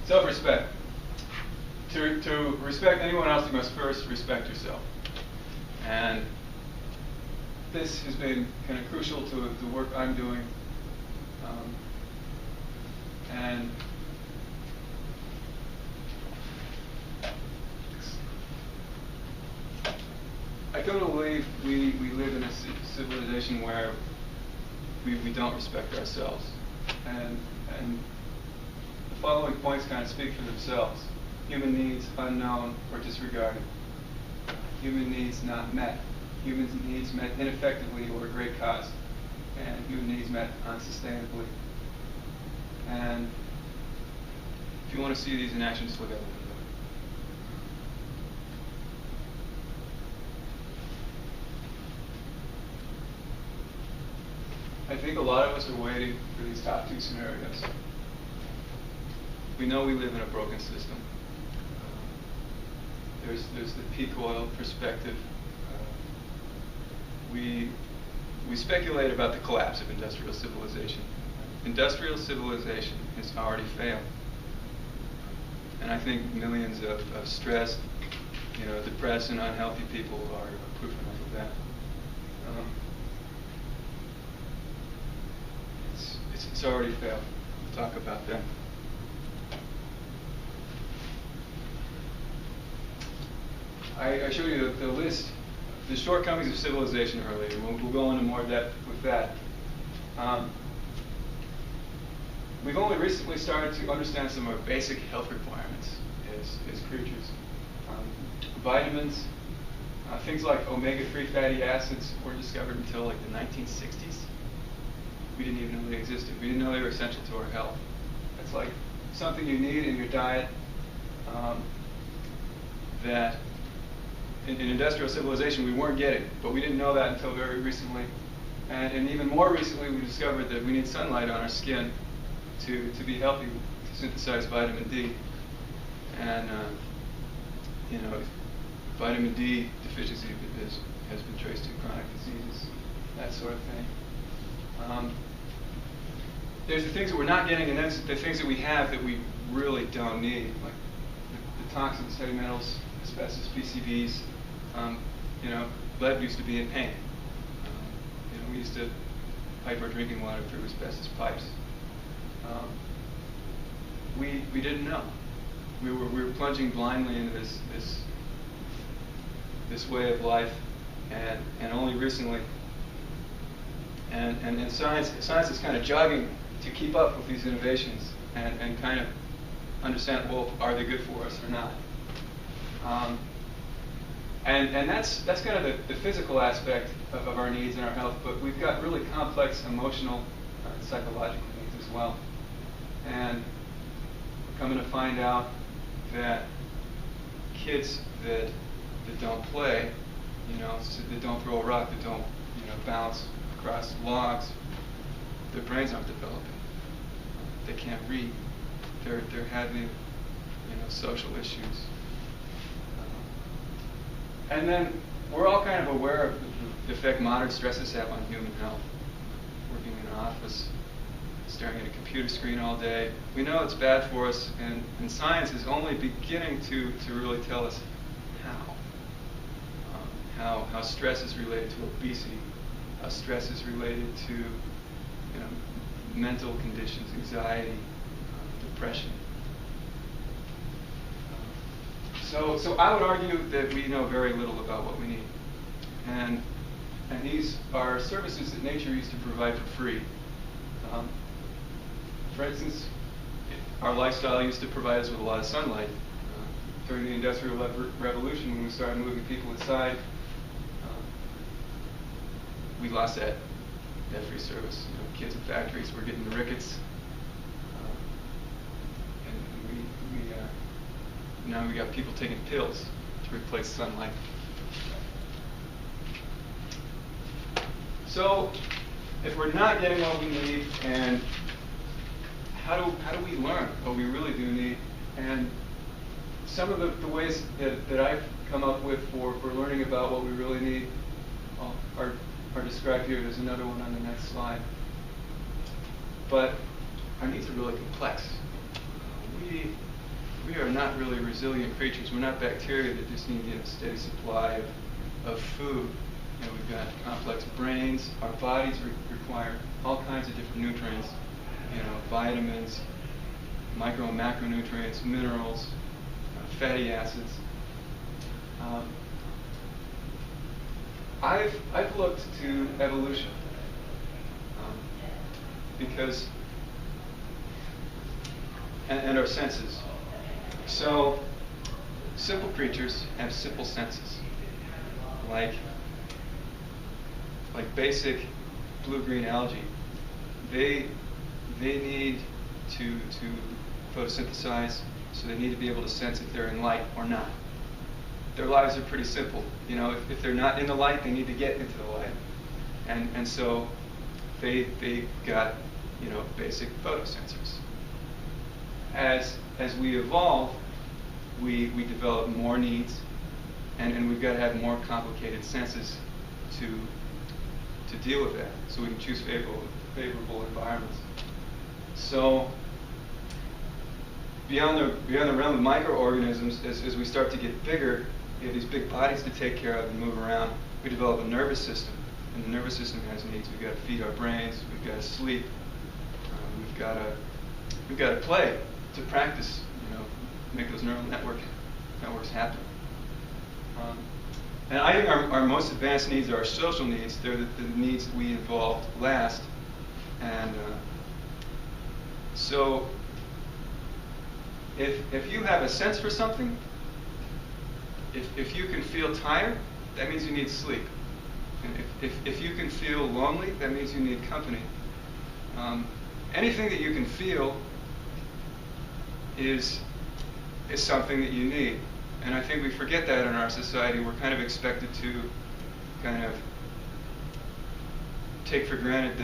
Self-respect. To respect anyone else, you must first respect yourself. And this has been kind of crucial to the work I'm doing. And I don't believe we live in a civilization where we don't respect ourselves. And the following points kind of speak for themselves. Human needs unknown or disregarded. Human needs not met. Human needs met ineffectively or at great cost. And human needs met unsustainably. And if you want to see these in action, just look at them. I think a lot of us are waiting for these top two scenarios. We know we live in a broken system. There's the peak oil perspective. We speculate about the collapse of industrial civilization. Industrial civilization has already failed. And I think millions of stressed, depressed and unhealthy people are proof enough of that. It's already failed. We'll talk about that. I showed you the list, the shortcomings of civilization earlier. We'll go into more depth with that. We've only recently started to understand some of our basic health requirements as creatures. Vitamins, things like omega-3 fatty acids were discovered until like the 1960s. We didn't even know they existed. We didn't know they were essential to our health. It's like something you need in your diet that in industrial civilization we weren't getting, but we didn't know that until very recently. And even more recently we discovered that we need sunlight on our skin to be healthy, to synthesize vitamin D. And vitamin D deficiency has been traced to chronic diseases, that sort of thing. There's the things that we're not getting, and then the things that we have that we really don't need, like the toxins, heavy metals, asbestos, PCBs. Lead used to be in paint. We used to pipe our drinking water through asbestos pipes. We didn't know. We were plunging blindly into this way of life, and only recently. And science is kind of jogging to keep up with these innovations and kind of understand, well, are they good for us or not? And that's kind of the physical aspect of our needs and our health, but we've got really complex emotional and psychological needs as well. And we're coming to find out that kids that don't play, that don't throw a rock, that don't bounce across logs, their brains aren't developing. They can't read. They're having social issues. And then we're all kind of aware of the effect modern stresses have on human health. Working in an office, staring at a computer screen all day. We know it's bad for us, and science is only beginning to really tell us how stress is related to obesity, how stress is related to mental conditions, anxiety, depression. So I would argue that we know very little about what we need. And these are services that nature used to provide for free. For instance, our lifestyle used to provide us with a lot of sunlight. During the Industrial Revolution, when we started moving people inside, we lost that free service. Kids in factories were getting the rickets. Now we got people taking pills to replace sunlight. So, if we're not getting what we need, and how do we learn what we really do need? And some of the ways that I've come up with for learning about what we really need are described here. There's another one on the next slide. But our needs are really complex. we are not really resilient creatures. We're not bacteria that just need a steady supply of food. You know, we've got complex brains. Our bodies require all kinds of different nutrients. You know, vitamins, micro and macronutrients, minerals, fatty acids. I've looked to evolution because, and our senses. So, simple creatures have simple senses, like basic blue-green algae. They need to photosynthesize, so they need to be able to sense if they're in light or not. Their lives are pretty simple. You know, if they're not in the light, they need to get into the light, and so they got, you know, basic photosensors. As we evolve, we develop more needs, and we've got to have more complicated senses to deal with that, so we can choose favorable environments. So beyond the realm of microorganisms, as we start to get bigger, we have these big bodies to take care of and move around. We develop a nervous system, and the nervous system has needs. We've got to feed our brains. We've got to sleep. We've got to play to practice. You know, make those neural networks happen. And I think our most advanced needs are our social needs. They're the needs that we evolved last. And so if you have a sense for something, if you can feel tired, that means you need sleep. And if you can feel lonely, that means you need company. Anything that you can feel is something that you need. And I think we forget that in our society. We're kind of expected to kind of take for granted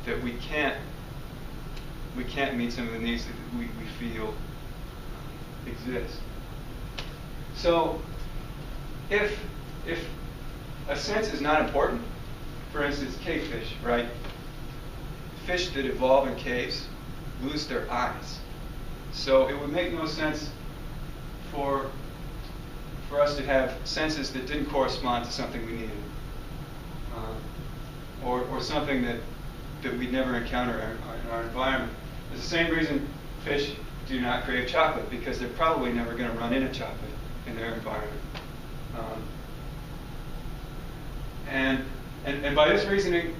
that we can't meet some of the needs that we feel exist. So if a sense is not important, for instance, cave fish, right? Fish that evolve in caves lose their eyes. So it would make no sense for us to have senses that didn't correspond to something we needed, or something that we'd never encounter in our environment. It's the same reason fish do not crave chocolate, because they're probably never going to run into chocolate in their environment. And by this reasoning,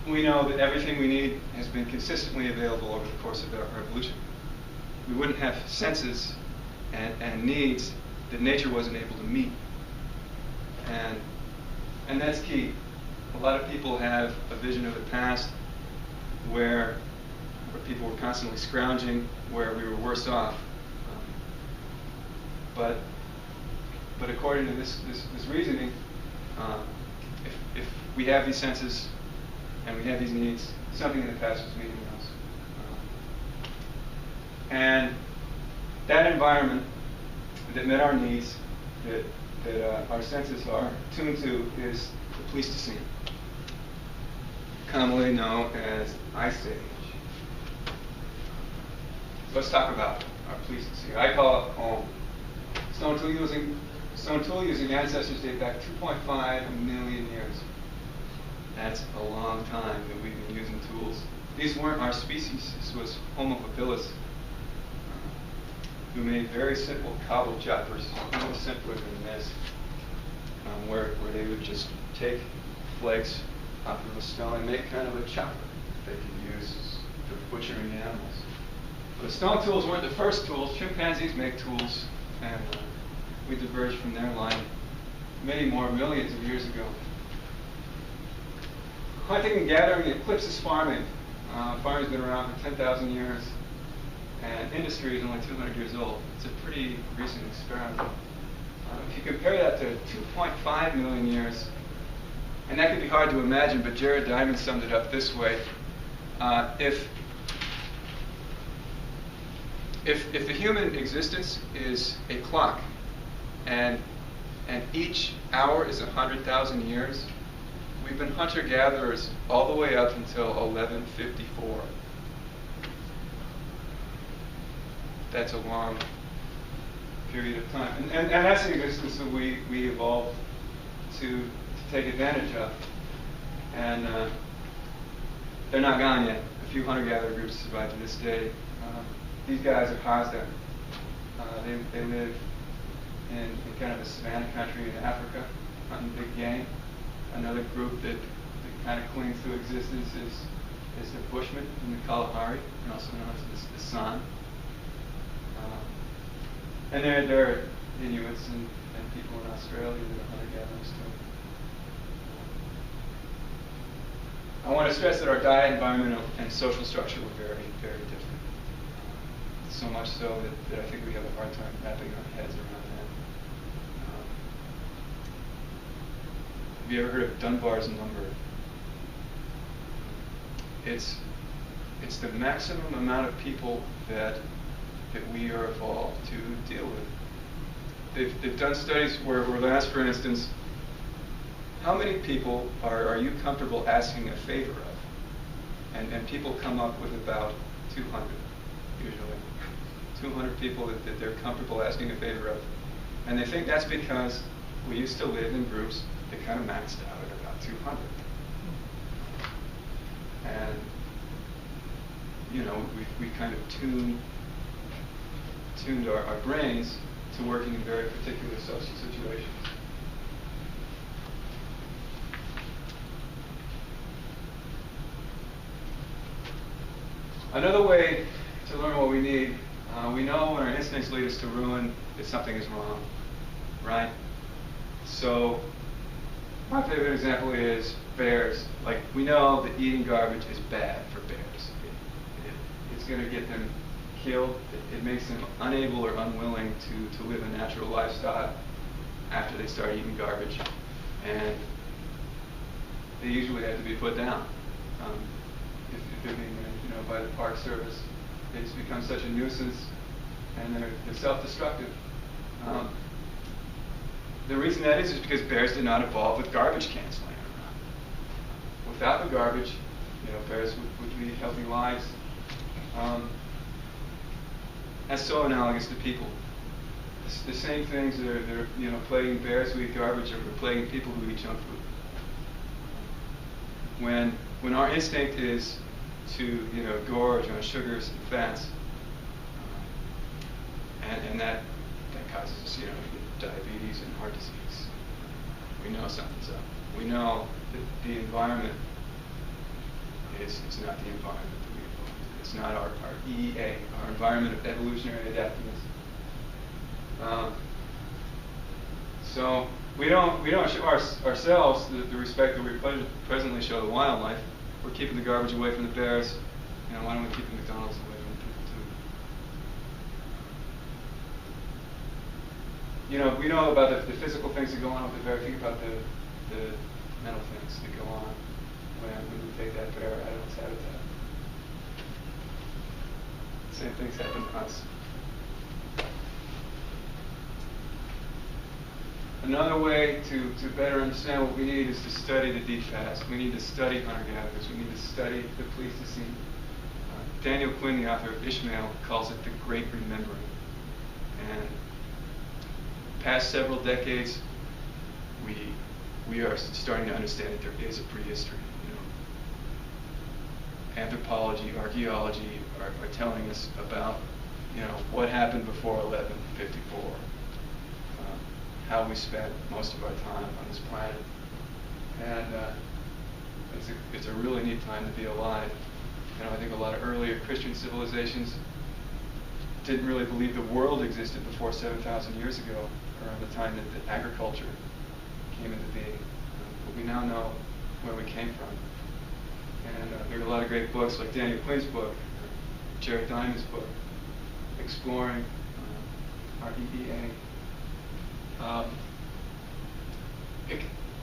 we know that everything we need has been consistently available over the course of our evolution. We wouldn't have senses and needs that nature wasn't able to meet. And that's key. A lot of people have a vision of the past where people were constantly scrounging, where we were worse off. But according to this reasoning, if we have these senses and we have these needs, something in the past was meeting those. And that environment that met our needs, that our senses are tuned to, is the Pleistocene, commonly known as Ice Age. Let's talk about our Pleistocene. I call it home. Stone tool using ancestors date back 2.5 million years. That's a long time that we've been using tools. These weren't our species. This was Homo habilis, who made very simple cobble choppers, no simpler than this, where they would just take flakes off of a stone and make kind of a chopper they could use for butchering animals. But stone tools weren't the first tools. Chimpanzees make tools, and we diverged from their line many more millions of years ago. Hunting and gathering eclipses farming. Farming's been around for 10,000 years, and industry is only 200 years old. It's a pretty recent experiment. If you compare that to 2.5 million years, and that could be hard to imagine, but Jared Diamond summed it up this way. If the human existence is a clock, and each hour is 100,000 years, we've been hunter-gatherers all the way up until 1154. that's a long period of time. And that's the existence that we evolved to take advantage of. And they're not gone yet. A few hunter-gatherer groups survive to this day. These guys are Hazda. They live in kind of a savanna country in Africa, hunting big game. Another group that kind of clings to existence is the Bushmen in the Kalahari, and also known as the San. And there are Inuits and people in Australia that are hunter-gatherers too. I want to stress that our diet, environmental, and social structure were very, very different. So much so that I think we have a hard time wrapping our heads around that. Have you ever heard of Dunbar's number? It's the maximum amount of people that we are evolved to deal with. They've done studies where they ask, for instance, how many people are you comfortable asking a favor of? And people come up with about 200, usually. 200 people that they're comfortable asking a favor of. And they think that's because we used to live in groups that kind of maxed out at about 200. And, you know, we kind of tuned our brains to working in very particular social situations. Another way to learn what we need, we know when our instincts lead us to ruin that something is wrong, right? So my favorite example is bears. Like, we know that eating garbage is bad for bears. It's going to get them killed. It makes them unable or unwilling to live a natural lifestyle after they start eating garbage. And they usually have to be put down. If they're being managed, by the Park Service, it's become such a nuisance, and they're self-destructive. The reason that is because bears did not evolve with garbage cans laying around. Without the garbage, bears would lead healthy lives. That's so analogous to people. The same things that are plaguing bears who eat garbage are plaguing people who eat junk food. When our instinct is to gorge on sugars and fats, and that causes us to get diabetes and heart disease. We know something's up. We know that the environment is not the environment that we evolved. It's not our EEA, our environment of evolutionary adaptations. So we don't show ourselves the respect that we presently show the wildlife. We're keeping the garbage away from the bears. Why don't we keep the McDonald's away from the people too? We know about the physical things that go on with the bear. Think about the mental things that go on when we take that bear out of its habitat. Same things happen to us. Another way to better understand what we need is to study the deep past. We need to study hunter-gatherers. We need to study the Pleistocene. Daniel Quinn, the author of Ishmael, calls it the Great Remembering. And past several decades, we are starting to understand that there is a prehistory. Anthropology, archaeology are telling us about what happened before 1154. How we spent most of our time on this planet. And it's a really neat time to be alive. I think a lot of earlier Christian civilizations didn't really believe the world existed before 7,000 years ago, around the time that agriculture came into being. But we now know where we came from. And there are a lot of great books, like Daniel Quinn's book, Jared Diamond's book, exploring our EEA.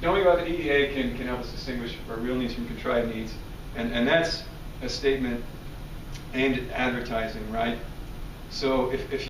Knowing about the EEA can help us distinguish our real needs from contrived needs, and that's a statement aimed at advertising, right? So if